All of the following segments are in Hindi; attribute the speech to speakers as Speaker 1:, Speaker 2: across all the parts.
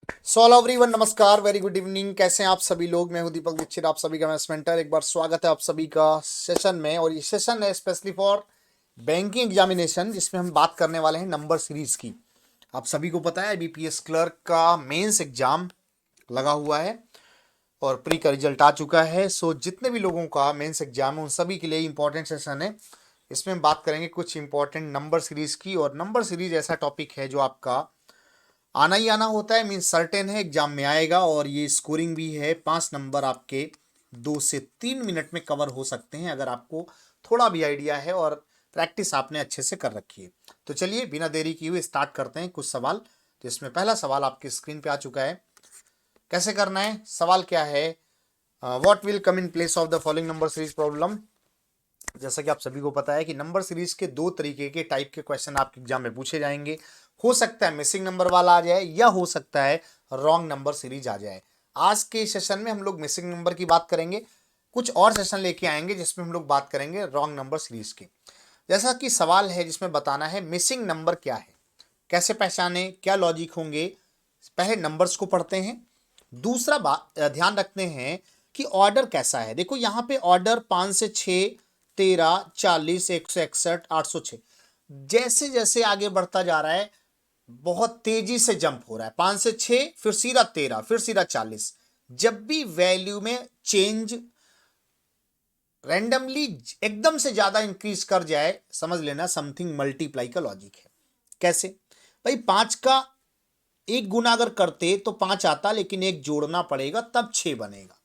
Speaker 1: हेलो एवरीवन, नमस्कार, वेरी गुड इवनिंग। कैसे हैं आप सभी लोग? मैं हूं दीपक दीक्षित, आप सभी का मैथ्स मेंटर। एक बार स्वागत है आप सभी का सेशन में। और ये सेशन है स्पेशली फॉर बैंकिंग एग्जामिनेशन, जिसमें हम बात करने वाले हैं नंबर सीरीज की। आप सभी को पता है बीपीएस क्लर्क का मेंस एग्जाम लगा हुआ है और प्री का रिजल्ट आ चुका है। सो जितने भी लोगों का मेंस एग्जाम है उन सभी के लिए इंपॉर्टेंट सेशन है। इसमें हम बात करेंगे कुछ इंपॉर्टेंट नंबर सीरीज की। और नंबर सीरीज ऐसा टॉपिक है जो आपका आना ही आना होता है, मीन्स सर्टेन है एग्जाम में आएगा। और ये स्कोरिंग भी है, 5 नंबर आपके 2 से 3 मिनट में कवर हो सकते हैं अगर आपको थोड़ा भी आइडिया है और प्रैक्टिस आपने अच्छे से कर रखी है। तो चलिए बिना देरी किए हुए स्टार्ट करते हैं कुछ सवाल। तो इसमें पहला सवाल आपकी स्क्रीन पे आ चुका है। कैसे करना है? सवाल क्या है? What will come in place of the following number series problem. जैसा कि आप सभी को पता है कि नंबर सीरीज के 2 तरीके के टाइप के क्वेश्चन आपके एग्जाम में पूछे जाएंगे। हो सकता है मिसिंग नंबर वाला आ जाए या हो सकता है रॉन्ग नंबर सीरीज आ जाए। आज के सेशन में हम लोग मिसिंग नंबर की बात करेंगे। कुछ और सेशन लेके आएंगे जिसमें हम लोग बात करेंगे रॉन्ग नंबर सीरीज की। जैसा कि सवाल है जिसमें बताना है मिसिंग नंबर क्या है, कैसे पहचाने, क्या लॉजिक होंगे। पहले नंबर्स को पढ़ते हैं। दूसरा बात ध्यान रखते हैं कि ऑर्डर कैसा है। देखो यहाँ पे ऑर्डर 5 से 6, 13, 40, 161, 806, जैसे जैसे आगे बढ़ता जा रहा है बहुत तेजी से जंप हो रहा है। 5 से 6, फिर सीधा 13, फिर सीधा 40। जब भी वैल्यू में चेंज रैंडमली एकदम से ज्यादा इंक्रीज कर जाए, समझ लेना समथिंग मल्टीप्लाई का लॉजिक है। कैसे भाई? 5 का एक गुना अगर करते तो 5 आता, लेकिन एक जोड़ना पड़ेगा तब 6 बनेगा।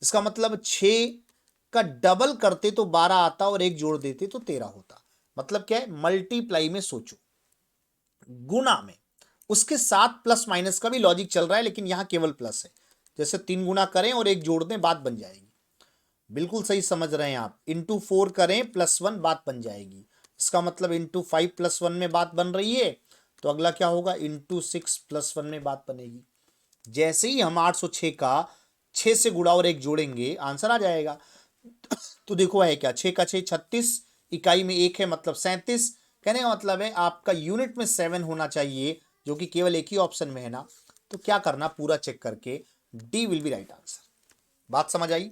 Speaker 1: इसका मतलब 6 का डबल करते तो 12 आता और एक जोड़ देते तो 13 होता। मतलब क्या है? मल्टीप्लाई में सोचो, गुना में। उसके साथ प्लस माइनस का भी लॉजिक चल रहा है, लेकिन यहां केवल प्लस है। जैसे 3 गुना करें और एक जोड़ दें, बात बन जाएगी। बिल्कुल सही समझ रहे हैं आप। इंटू 4 करें +1, बात बन जाएगी। इसका मतलब इंटू 5 +1 में बात बन रही है, तो अगला क्या होगा? इंटू 6 +1 में बात बनेगी। जैसे ही हम 806 का 6 से गुणा और एक जोड़ेंगे, आंसर आ जाएगा। तो देखो है क्या, 6 का 6 36, इकाई में एक है मतलब 37। कहने का मतलब है आपका यूनिट में 7 होना चाहिए, जो कि केवल एक ही ऑप्शन में है ना। तो क्या करना, पूरा चेक करके D will be right answer. बात समझ आई?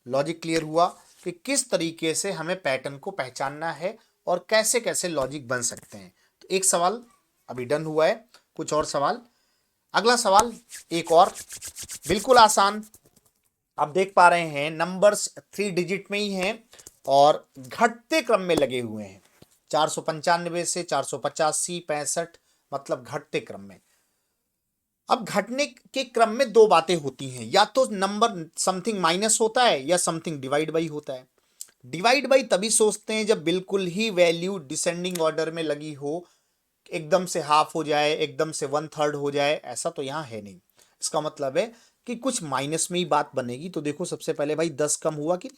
Speaker 1: लॉजिक क्लियर हुआ कि किस तरीके से हमें पैटर्न को पहचानना है और कैसे कैसे लॉजिक बन सकते हैं। तो एक सवाल अभी डन हुआ है, कुछ और सवाल। अगला सवाल एक और बिल्कुल आसान। आप देख पा रहे हैं नंबर्स 3 डिजिट में ही हैं और घटते क्रम में लगे हुए हैं। 495 से 485, 65, मतलब घटते क्रम में। अब घटने के क्रम में दो बातें होती हैं, या तो नंबर समथिंग माइनस होता है या समथिंग डिवाइड बाई होता है। डिवाइड बाई तभी सोचते हैं जब बिल्कुल ही वैल्यू डिसेंडिंग ऑर्डर में लगी हो, एकदम से हाफ हो जाए, एकदम से 1/3 हो जाए। ऐसा तो यहां है नहीं। इसका मतलब है कि कुछ माइनस में ही बात बनेगी। तो देखो सबसे पहले भाई 10 कम हुआ कि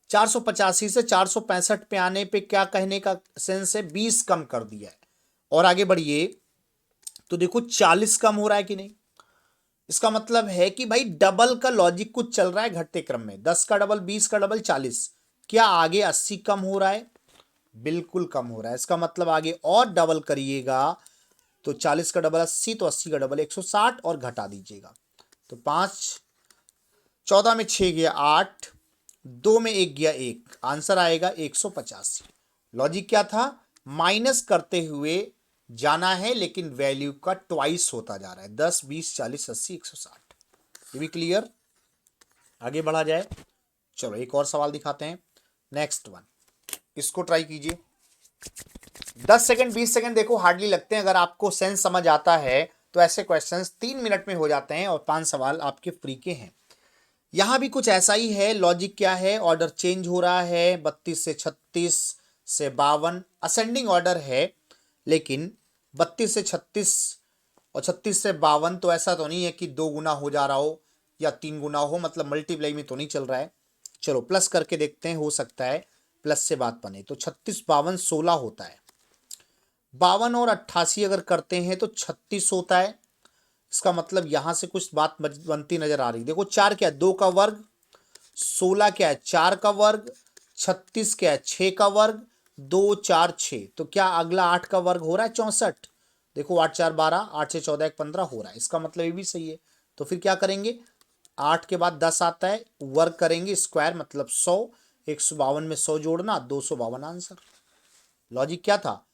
Speaker 1: 485 से 465 पे आने पे क्या कहने का सेंस है? 20 कम कर दिया है। और आगे बढ़िए तो देखो 40 कम हो रहा है कि नहीं। इसका मतलब है कि भाई डबल का लॉजिक कुछ चल रहा है घटते क्रम में। 10 का डबल 20 का डबल 40। क्या आगे 80 कम हो रहा है? बिल्कुल कम हो रहा है। इसका मतलब आगे और डबल करिएगा तो 40 का डबल 80, तो 80 का डबल 160 और घटा दीजिएगा। तो 5, 14 में 6 गया 8, 2 में 1 गया 1, आंसर आएगा 185। लॉजिक क्या था? माइनस करते हुए जाना है, लेकिन वैल्यू का ट्वाइस होता जा रहा है। 10, 20, 40, 80, 160। ये भी क्लियर? आगे बढ़ा जाए। चलो एक और सवाल दिखाते हैं, नेक्स्ट वन। इसको ट्राई कीजिए। 10 सेकंड 20 सेकंड देखो हार्डली लगते हैं। अगर आपको सेंस समझ आता है तो ऐसे क्वेश्चंस 3 मिनट में हो जाते हैं और 5 सवाल आपके फ्री के हैं। यहां भी कुछ ऐसा ही है। लॉजिक क्या है? ऑर्डर चेंज हो रहा है, 32 से 36 से 52 असेंडिंग ऑर्डर है। लेकिन 32 से 36 और 36 से 52 तो ऐसा तो नहीं है कि 2 गुना हो जा रहा हो या 3 गुना हो, मतलब मल्टीप्लाई में तो नहीं चल रहा है। चलो प्लस करके देखते हैं, हो सकता है प्लस से बात बने। तो 36, 52, 16 होता है। 52 और 88 अगर करते हैं तो 36 होता है। इसका मतलब यहां से कुछ बात बनती नजर आ रही। देखो 4 क्या है? 2 का वर्ग। 16 क्या है? 4 का वर्ग। 36 क्या है? 6 का वर्ग। 2, 4, 6, तो क्या अगला 8 का वर्ग हो रहा है? 64। देखो 8 4 12, 8 से 14 1 15 हो रहा है, इसका मतलब ये भी सही है। तो फिर क्या करेंगे, 8 के बाद 10 आता है, वर्क करेंगे स्क्वायर मतलब 100, 152 में 100 जोड़ना, 252 आंसर। लॉजिक क्या था,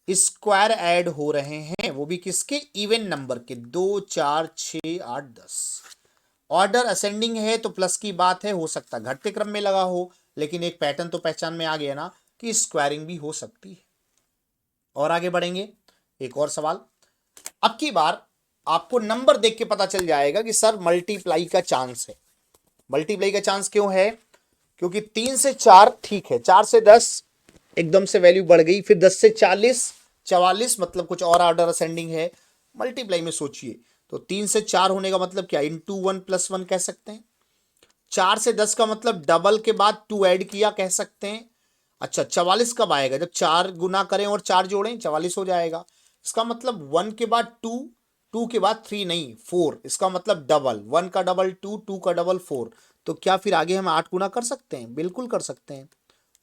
Speaker 1: स्क्वायर ऐड हो रहे हैं, वो भी किसके, इवन नंबर के, 2 4 6 8 10। ऑर्डर असेंडिंग है तो प्लस की बात है, हो सकता है घटते क्रम में लगा हो, लेकिन एक पैटर्न तो पहचान में आ गया ना कि स्क्वायरिंग भी हो सकती है। और आगे बढ़ेंगे, एक और सवाल। अब की बार आपको नंबर देख के पता चल जाएगा कि सर मल्टीप्लाई का चांस है। मल्टीप्लाई का चांस क्यों है, क्योंकि 3 से 4 ठीक है, 4 से 10 एकदम से वैल्यू बढ़ गई, फिर 10 से 40 44 मतलब कुछ और ऑर्डर असेंडिंग है। मल्टीप्लाई में सोचिए तो 3 से 4 होने का मतलब क्या, इंटू 1 प्लस 1 कह सकते हैं। 4 से 10 का मतलब डबल के बाद 2 ऐड किया कह सकते हैं। अच्छा 44 कब आएगा, जब 4 गुना करें और 4 जोड़ें 44 हो जाएगा। इसका मतलब 1 के बाद 2, 2 के बाद 3 नहीं 4, इसका मतलब डबल, 1 का डबल 2, 2 का डबल 4। तो क्या फिर आगे हम 8 गुना कर सकते हैं, बिल्कुल कर सकते हैं।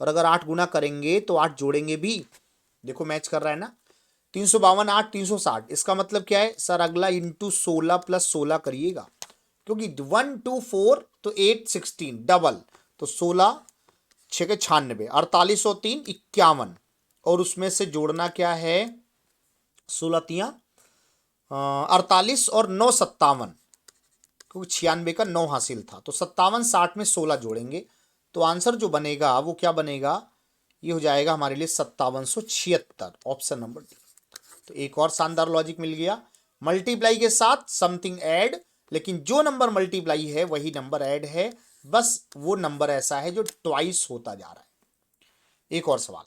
Speaker 1: और अगर 8 गुना करेंगे तो 8 जोड़ेंगे भी, देखो मैच कर रहा है ना। 352 8 360, इसका मतलब क्या है सर, अगला इंटू 16 प्लस 16 करिएगा, क्योंकि 1 2 4 तो 8 16 डबल, तो 16 6 के 96, 48 और 3 51, और उसमें से जोड़ना क्या है, 16 तियां 48 और 9 57, क्योंकि 96 का 9 हासिल था, तो 57 60 में 16 जोड़ेंगे, तो आंसर जो बनेगा वो क्या बनेगा, ये हो जाएगा हमारे लिए 5776, ऑप्शन नंबर डी। तो एक और शानदार लॉजिक मिल गया, मल्टीप्लाई के साथ समथिंग ऐड, लेकिन जो नंबर मल्टीप्लाई है वही नंबर ऐड है, बस वो नंबर ऐसा है जो ट्वाइस होता जा रहा है। एक और सवाल,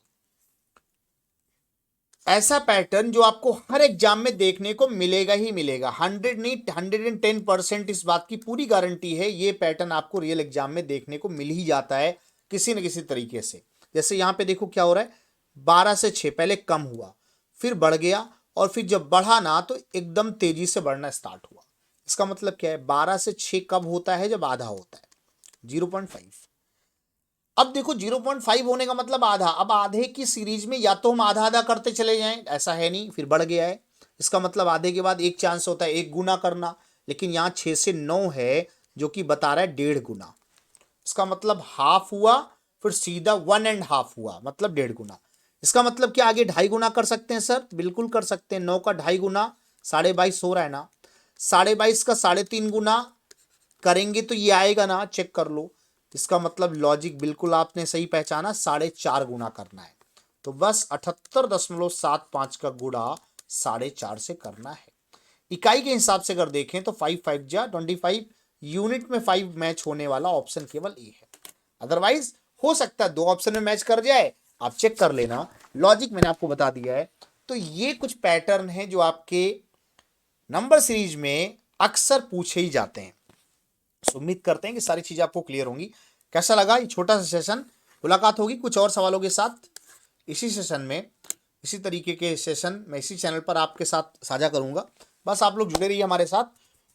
Speaker 1: ऐसा पैटर्न जो आपको हर एग्जाम में देखने को मिलेगा ही मिलेगा, 100 नहीं 110%, इस बात की पूरी गारंटी है, ये पैटर्न आपको रियल एग्जाम में देखने को मिल ही जाता है किसी न किसी तरीके से। जैसे यहां पे देखो क्या हो रहा है, 12 से 6 पहले कम हुआ, फिर बढ़ गया, और फिर जब बढ़ा ना तो एकदम तेजी से बढ़ना स्टार्ट हुआ। इसका मतलब क्या है, 12 से 6 कब होता है, जब आधा होता है, 0.5। अब देखो 0.5 होने का मतलब आधा, अब आधे की सीरीज में या तो हम आधा आधा करते चले जाएं, ऐसा है नहीं, फिर बढ़ गया है, इसका मतलब आधे के बाद एक चांस होता है एक गुना करना, लेकिन यहाँ 6 से 9 है जो कि बता रहा है 1.5 गुना, इसका मतलब हाफ हुआ, फिर सीधा 1.5 हुआ, मतलब 1.5 गुना। इसका मतलब क्या आगे 2.5 गुना कर सकते हैं सर, बिल्कुल कर सकते हैं, 9 का 2.5 गुना 22.5 हो रहा है ना, 22.5 का 3.5 गुना करेंगे तो ये आएगा ना, चेक कर लो। इसका मतलब लॉजिक बिल्कुल आपने सही पहचाना, 4.5 गुना करना है, तो बस 78.75 का गुणा 4.5 से करना है। इकाई के हिसाब से अगर देखें तो 5 5 जा 25, यूनिट में 5 मैच होने वाला ऑप्शन केवल ए है, अदरवाइज हो सकता है 2 ऑप्शन में मैच कर जाए, आप चेक कर लेना, लॉजिक मैंने आपको बता दिया है। तो ये कुछ पैटर्न है जो आपके नंबर सीरीज में अक्सर पूछे ही जाते हैं। उम्मीद करते हैं कि सारी चीजें आपको क्लियर होंगी। कैसा लगा ये छोटा सा सेशन, मुलाकात होगी कुछ और सवालों के साथ इसी सेशन में, इसी तरीके के सेशन मैं इसी चैनल पर आपके साथ साझा करूंगा। बस आप लोग जुड़े रहिए हमारे साथ,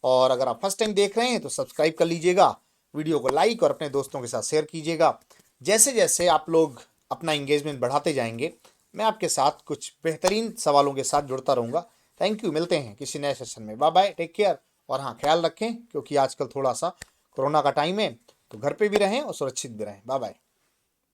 Speaker 1: और अगर आप फर्स्ट टाइम देख रहे हैं तो सब्सक्राइब कर लीजिएगा, वीडियो को लाइक और अपने दोस्तों के साथ शेयर कीजिएगा। जैसे जैसे आप लोग अपना इंगेजमेंट बढ़ाते जाएंगे, मैं आपके साथ कुछ बेहतरीन सवालों के साथ जुड़ता रहूँगा। थैंक यू, मिलते हैं किसी नए सेशन में, बाय बाय, टेक केयर। और हाँ, ख्याल रखें क्योंकि आजकल थोड़ा सा कोरोना का टाइम है, तो घर पे भी रहें और सुरक्षित भी रहें। Bye bye.